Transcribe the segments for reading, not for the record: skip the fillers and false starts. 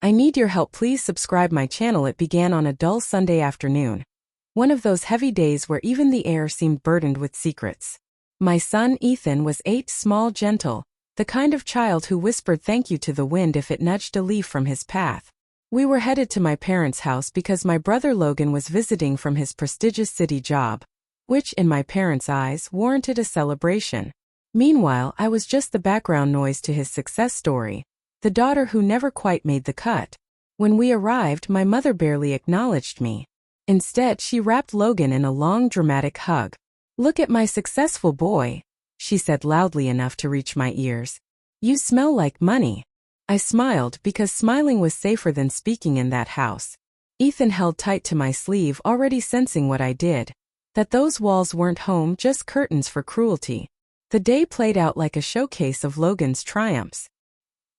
I need your help, please subscribe my channel. It began on a dull Sunday afternoon. One of those heavy days where even the air seemed burdened with secrets. My son Ethan was 8, small, gentle, the kind of child who whispered thank you to the wind if it nudged a leaf from his path. We were headed to my parents' house because my brother Logan was visiting from his prestigious city job, which, in my parents' eyes, warranted a celebration. Meanwhile, I was just the background noise to his success story, the daughter who never quite made the cut. When we arrived, my mother barely acknowledged me. Instead, she wrapped Logan in a long, dramatic hug. "Look at my successful boy," she said loudly enough to reach my ears. "You smell like money." I smiled because smiling was safer than speaking in that house. Ethan held tight to my sleeve, already sensing what I did. That those walls weren't home, just curtains for cruelty. The day played out like a showcase of Logan's triumphs.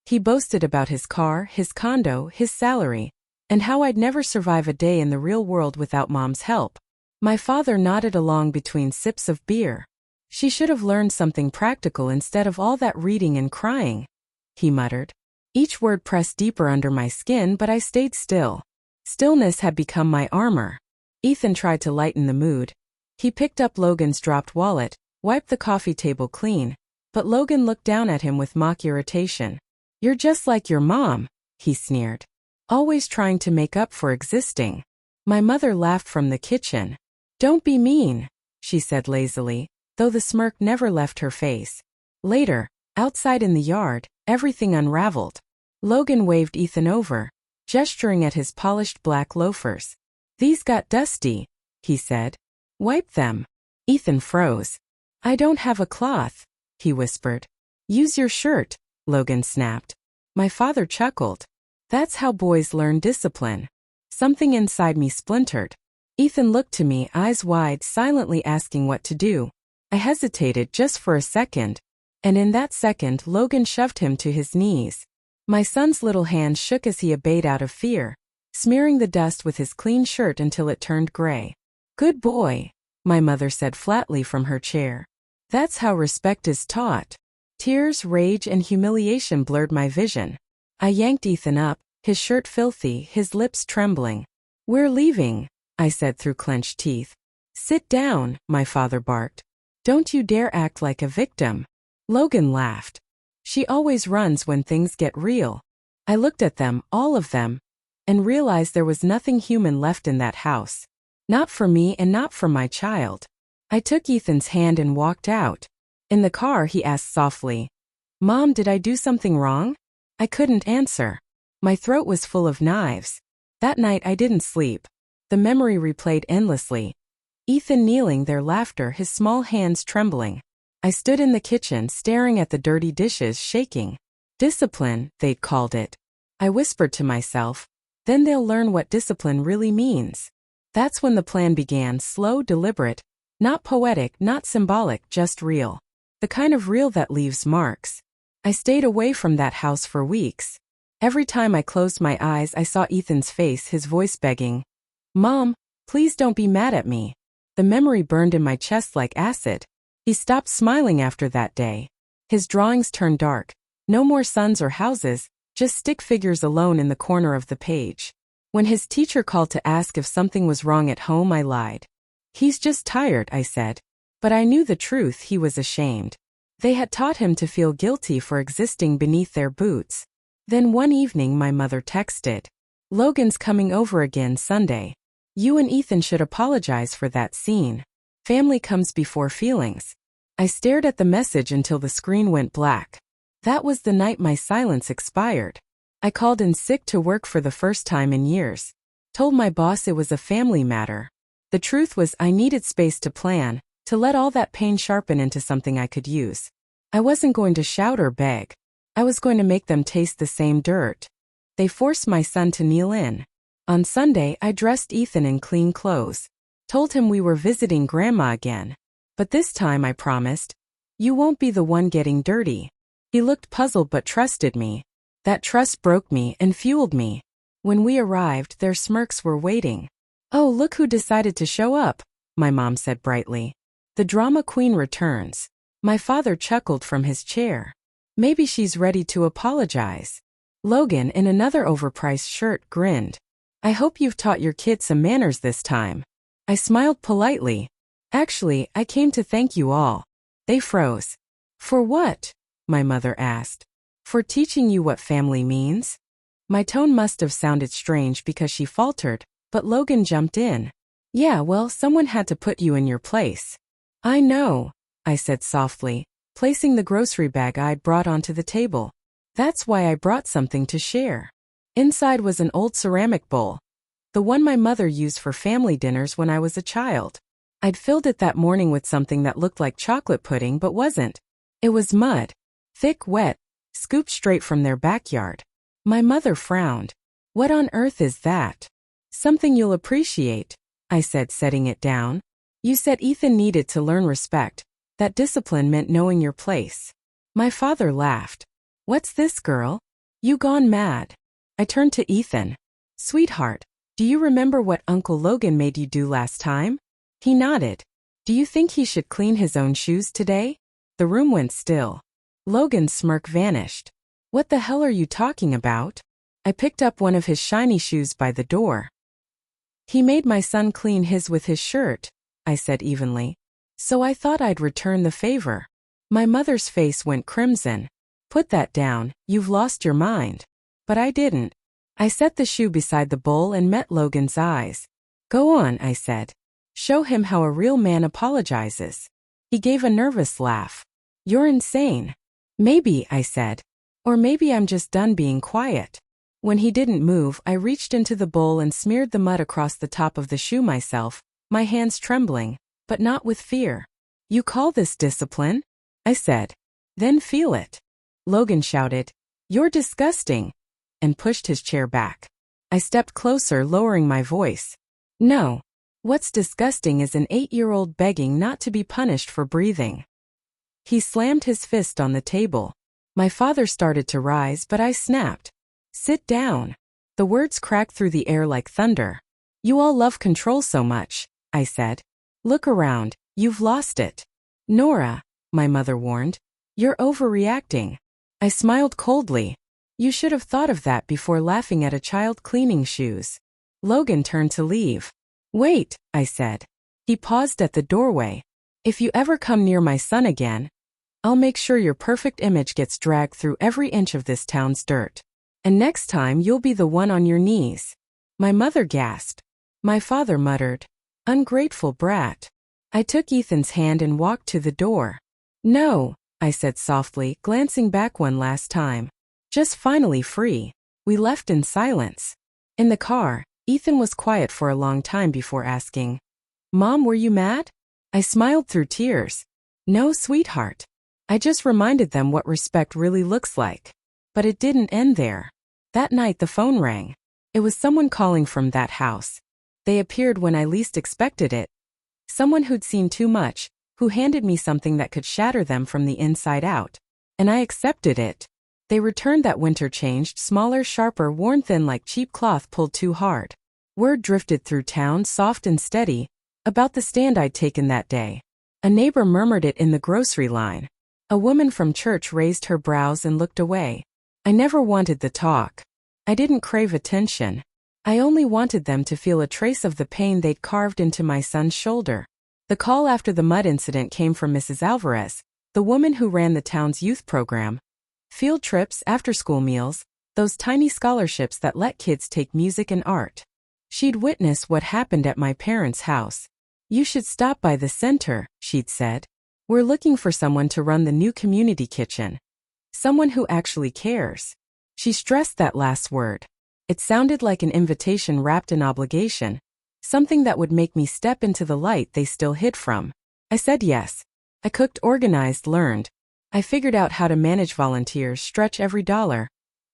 He boasted about his car, his condo, his salary, and how I'd never survive a day in the real world without Mom's help. My father nodded along between sips of beer. "She should have learned something practical instead of all that reading and crying," he muttered. Each word pressed deeper under my skin, but I stayed still. Stillness had become my armor. Ethan tried to lighten the mood. He picked up Logan's dropped wallet, wiped the coffee table clean, but Logan looked down at him with mock irritation. "You're just like your mom," he sneered. "Always trying to make up for existing." My mother laughed from the kitchen. "Don't be mean," she said lazily, though the smirk never left her face. Later, outside in the yard, everything unraveled. Logan waved Ethan over, gesturing at his polished black loafers. "These got dusty," he said. "Wipe them." Ethan froze. "I don't have a cloth," he whispered. "Use your shirt," Logan snapped. My father chuckled. "That's how boys learn discipline." Something inside me splintered. Ethan looked to me, eyes wide, silently asking what to do. I hesitated just for a second, and in that second Logan shoved him to his knees. My son's little hand shook as he obeyed out of fear, smearing the dust with his clean shirt until it turned gray. "Good boy," my mother said flatly from her chair. "That's how respect is taught." Tears, rage, and humiliation blurred my vision. I yanked Ethan up, his shirt filthy, his lips trembling. "We're leaving," I said through clenched teeth. "Sit down," my father barked. "Don't you dare act like a victim." Logan laughed. "She always runs when things get real." I looked at them, all of them, and realized there was nothing human left in that house. Not for me and not for my child. I took Ethan's hand and walked out. In the car, he asked softly, "Mom, did I do something wrong?" I couldn't answer. My throat was full of knives. That night I didn't sleep. The memory replayed endlessly. Ethan kneeling there, laughter, his small hands trembling. I stood in the kitchen, staring at the dirty dishes, shaking. Discipline, they'd called it. I whispered to myself, then they'll learn what discipline really means. That's when the plan began, slow, deliberate, not poetic, not symbolic, just real. The kind of real that leaves marks. I stayed away from that house for weeks. Every time I closed my eyes, I saw Ethan's face, his voice begging, "Mom, please don't be mad at me." The memory burned in my chest like acid. He stopped smiling after that day. His drawings turned dark. No more suns or houses, just stick figures alone in the corner of the page. When his teacher called to ask if something was wrong at home, I lied. "He's just tired," I said. But I knew the truth, he was ashamed. They had taught him to feel guilty for existing beneath their boots. Then one evening my mother texted, "Logan's coming over again Sunday. You and Ethan should apologize for that scene. Family comes before feelings." I stared at the message until the screen went black. That was the night my silence expired. I called in sick to work for the first time in years. Told my boss it was a family matter. The truth was I needed space to plan, to let all that pain sharpen into something I could use. I wasn't going to shout or beg. I was going to make them taste the same dirt. They forced my son to kneel in. On Sunday, I dressed Ethan in clean clothes. Told him we were visiting Grandma again. But this time I promised, "You won't be the one getting dirty." He looked puzzled but trusted me. That trust broke me and fueled me. When we arrived, their smirks were waiting. "Oh, look who decided to show up," my mom said brightly. "The drama queen returns." My father chuckled from his chair. "Maybe she's ready to apologize." Logan, in another overpriced shirt, grinned. I hope you've taught your kid some manners this time. I smiled politely. Actually, I came to thank you all. They froze. For what? My mother asked. For teaching you what family means? My tone must have sounded strange because she faltered, but Logan jumped in. Yeah, well, someone had to put you in your place. I know, I said softly, placing the grocery bag I'd brought onto the table. That's why I brought something to share. Inside was an old ceramic bowl. The one my mother used for family dinners when I was a child. I'd filled it that morning with something that looked like chocolate pudding but wasn't. It was mud. Thick, wet, scooped straight from their backyard. My mother frowned. What on earth is that? Something you'll appreciate, I said, setting it down. You said Ethan needed to learn respect. That discipline meant knowing your place. My father laughed. What's this, girl? You gone mad? I turned to Ethan. Sweetheart, do you remember what Uncle Logan made you do last time? He nodded. Do you think he should clean his own shoes today? The room went still. Logan's smirk vanished. What the hell are you talking about? I picked up one of his shiny shoes by the door. He made my son clean his with his shirt, I said evenly. So I thought I'd return the favor. My mother's face went crimson. Put that down, you've lost your mind. But I didn't. I set the shoe beside the bowl and met Logan's eyes. Go on, I said. Show him how a real man apologizes. He gave a nervous laugh. You're insane. Maybe, I said. Or maybe I'm just done being quiet. When he didn't move, I reached into the bowl and smeared the mud across the top of the shoe myself, my hands trembling, but not with fear. You call this discipline? I said. Then feel it. Logan shouted, You're disgusting, and pushed his chair back. I stepped closer, lowering my voice. No. What's disgusting is an 8-year-old begging not to be punished for breathing. He slammed his fist on the table. My father started to rise, but I snapped. Sit down. The words cracked through the air like thunder. You all love control so much, I said. Look around, you've lost it. Nora, my mother warned. You're overreacting. I smiled coldly. You should have thought of that before laughing at a child cleaning shoes. Logan turned to leave. Wait, I said. He paused at the doorway. If you ever come near my son again, I'll make sure your perfect image gets dragged through every inch of this town's dirt. And next time you'll be the one on your knees. My mother gasped. My father muttered, Ungrateful brat. I took Ethan's hand and walked to the door. No, I said softly, glancing back one last time. Just finally free. We left in silence. In the car, Ethan was quiet for a long time before asking, Mom, were you mad? I smiled through tears. No, sweetheart. I just reminded them what respect really looks like. But it didn't end there. That night the phone rang. It was someone calling from that house. They appeared when I least expected it. Someone who'd seen too much, who handed me something that could shatter them from the inside out. And I accepted it. They returned that winter changed, smaller, sharper, worn thin like cheap cloth pulled too hard. Word drifted through town, soft and steady, about the stand I'd taken that day. A neighbor murmured it in the grocery line. A woman from church raised her brows and looked away. I never wanted the talk. I didn't crave attention. I only wanted them to feel a trace of the pain they'd carved into my son's shoulder. The call after the mud incident came from Mrs. Alvarez, the woman who ran the town's youth program. Field trips, after-school meals, those tiny scholarships that let kids take music and art. She'd witnessed what happened at my parents' house. You should stop by the center, she'd said. We're looking for someone to run the new community kitchen. Someone who actually cares. She stressed that last word. It sounded like an invitation wrapped in obligation. Something that would make me step into the light they still hid from. I said yes. I cooked, organized, learned. I figured out how to manage volunteers, stretch every dollar.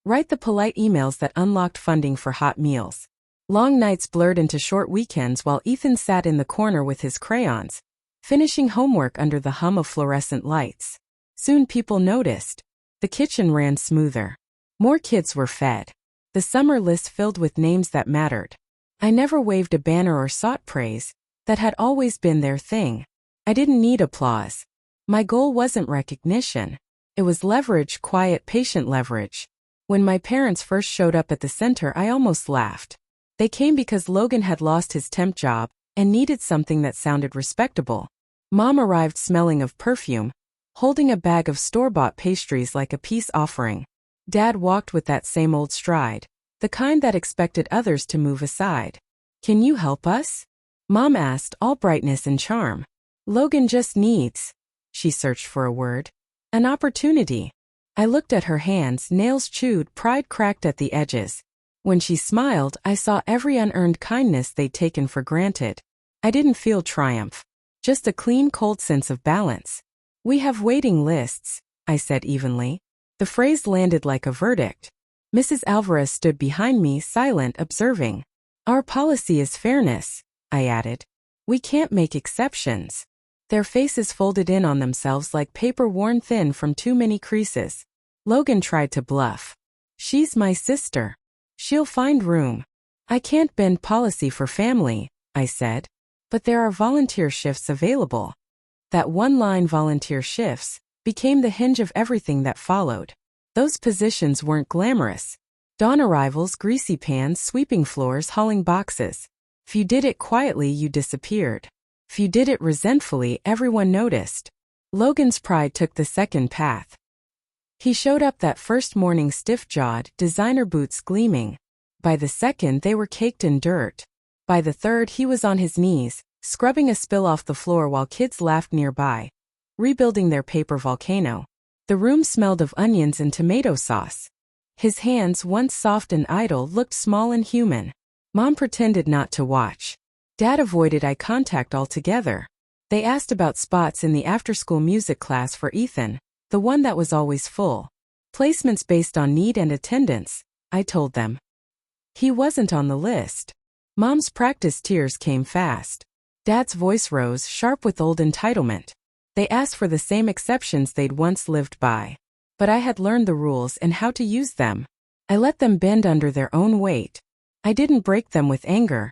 Write the polite emails that unlocked funding for hot meals. Long nights blurred into short weekends while Ethan sat in the corner with his crayons, finishing homework under the hum of fluorescent lights. Soon people noticed. The kitchen ran smoother. More kids were fed. The summer list filled with names that mattered. I never waved a banner or sought praise. That had always been their thing. I didn't need applause. My goal wasn't recognition. It was leverage, quiet, patient leverage. When my parents first showed up at the center, I almost laughed. They came because Logan had lost his temp job and needed something that sounded respectable. Mom arrived smelling of perfume, holding a bag of store-bought pastries like a peace offering. Dad walked with that same old stride, the kind that expected others to move aside. "Can you help us?" Mom asked, all brightness and charm. "Logan just needs," she searched for a word, "an opportunity." I looked at her hands, nails chewed, pride cracked at the edges. When she smiled, I saw every unearned kindness they'd taken for granted. I didn't feel triumph, just a clean, cold sense of balance. "We have waiting lists," I said evenly. The phrase landed like a verdict. Mrs. Alvarez stood behind me, silent, observing. "Our policy is fairness," I added. "We can't make exceptions." Their faces folded in on themselves like paper worn thin from too many creases. Logan tried to bluff. "She's my sister. She'll find room." "I can't bend policy for family," I said. "But there are volunteer shifts available." That one line, "volunteer shifts," became the hinge of everything that followed. Those positions weren't glamorous. Dawn arrivals, greasy pans, sweeping floors, hauling boxes. If you did it quietly, you disappeared. If you did it resentfully, everyone noticed. Logan's pride took the second path. He showed up that first morning stiff-jawed, designer boots gleaming. By the second, they were caked in dirt. By the third, he was on his knees, scrubbing a spill off the floor while kids laughed nearby, rebuilding their paper volcano. The room smelled of onions and tomato sauce. His hands, once soft and idle, looked small and human. Mom pretended not to watch. Dad avoided eye contact altogether. They asked about spots in the after-school music class for Ethan, the one that was always full. Placements based on need and attendance, I told them. He wasn't on the list. Mom's practice tears came fast. Dad's voice rose, sharp with old entitlement. They asked for the same exceptions they'd once lived by. But I had learned the rules and how to use them. I let them bend under their own weight. I didn't break them with anger.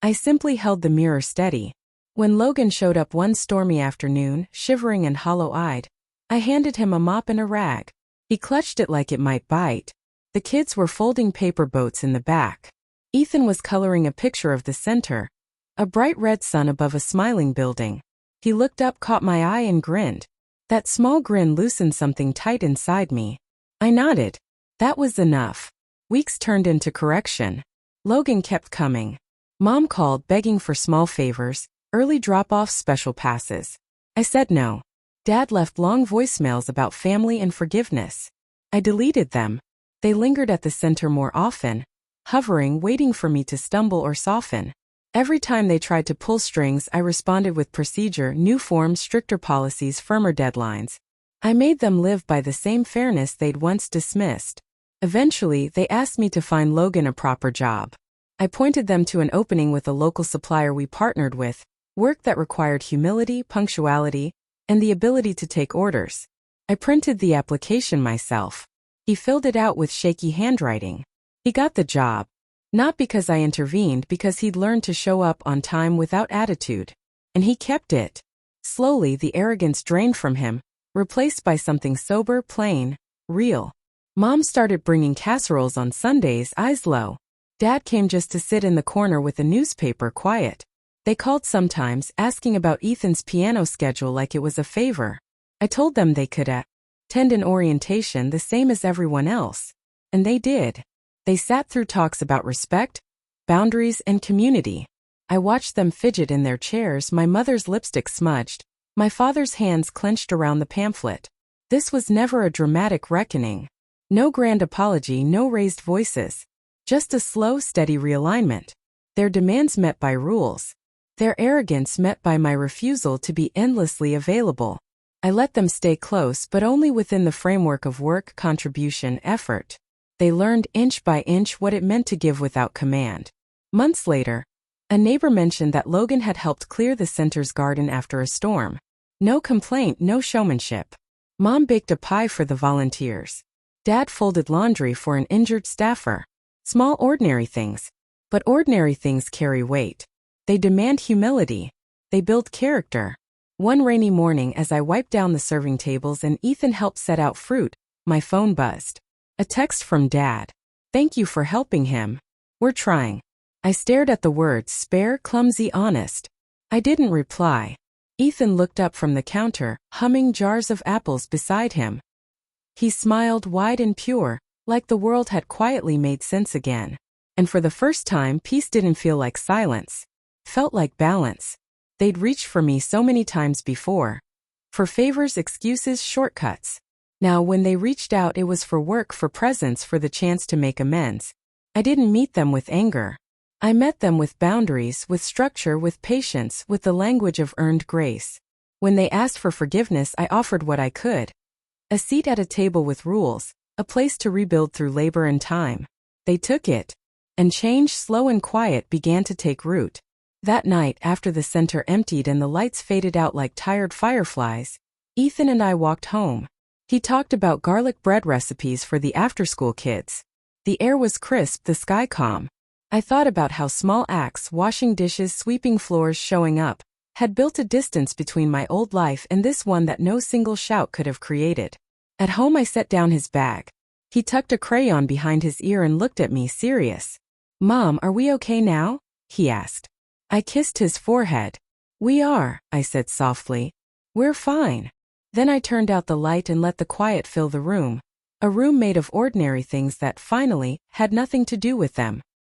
I simply held the mirror steady. When Logan showed up one stormy afternoon, shivering and hollow-eyed, I handed him a mop and a rag. He clutched it like it might bite. The kids were folding paper boats in the back. Ethan was coloring a picture of the center, a bright red sun above a smiling building. He looked up, caught my eye, and grinned. That small grin loosened something tight inside me. I nodded. That was enough. Weeks turned into correction. Logan kept coming. Mom called, begging for small favors, early drop-offs, special passes. I said no. Dad left long voicemails about family and forgiveness. I deleted them. They lingered at the center more often, hovering, waiting for me to stumble or soften. Every time they tried to pull strings, I responded with procedure, new forms, stricter policies, firmer deadlines. I made them live by the same fairness they'd once dismissed. Eventually, they asked me to find Logan a proper job. I pointed them to an opening with a local supplier we partnered with, work that required humility, punctuality, and the ability to take orders. I printed the application myself. He filled it out with shaky handwriting. He got the job. Not because I intervened, because he'd learned to show up on time without attitude. And he kept it. Slowly, the arrogance drained from him, replaced by something sober, plain, real. Mom started bringing casseroles on Sundays, eyes low. Dad came just to sit in the corner with a newspaper, quiet. They called sometimes, asking about Ethan's piano schedule like it was a favor. I told them they could attend an orientation the same as everyone else. And they did. They sat through talks about respect, boundaries, and community. I watched them fidget in their chairs, my mother's lipstick smudged, my father's hands clenched around the pamphlet. This was never a dramatic reckoning. No grand apology, no raised voices. Just a slow, steady realignment. Their demands met by rules. Their arrogance met by my refusal to be endlessly available. I let them stay close, but only within the framework of work, contribution, effort. They learned inch by inch what it meant to give without command. Months later, a neighbor mentioned that Logan had helped clear the center's garden after a storm. No complaint, no showmanship. Mom baked a pie for the volunteers. Dad folded laundry for an injured staffer. Small, ordinary things. But ordinary things carry weight. They demand humility. They build character. One rainy morning, as I wiped down the serving tables and Ethan helped set out fruit, my phone buzzed. A text from Dad. Thank you for helping him. We're trying. I stared at the words spare, clumsy, honest. I didn't reply. Ethan looked up from the counter, humming jars of apples beside him. He smiled wide and pure, like the world had quietly made sense again. And for the first time, peace didn't feel like silence. Felt like balance. They'd reached for me so many times before. For favors, excuses, shortcuts. Now when they reached out, it was for work, for presents, for the chance to make amends. I didn't meet them with anger. I met them with boundaries, with structure, with patience, with the language of earned grace. When they asked for forgiveness, I offered what I could. A seat at a table with rules, a place to rebuild through labor and time. They took it. And change, slow and quiet, began to take root. That night, after the center emptied and the lights faded out like tired fireflies, Ethan and I walked home. He talked about garlic bread recipes for the after-school kids. The air was crisp, the sky calm. I thought about how small acts, washing dishes, sweeping floors, showing up, had built a distance between my old life and this one that no single shout could have created. At home, I set down his bag. He tucked a crayon behind his ear and looked at me, serious. Mom, are we okay now? He asked. I kissed his forehead. We are, I said softly. We're fine. Then I turned out the light and let the quiet fill the room. A room made of ordinary things that, finally, had nothing to do with them.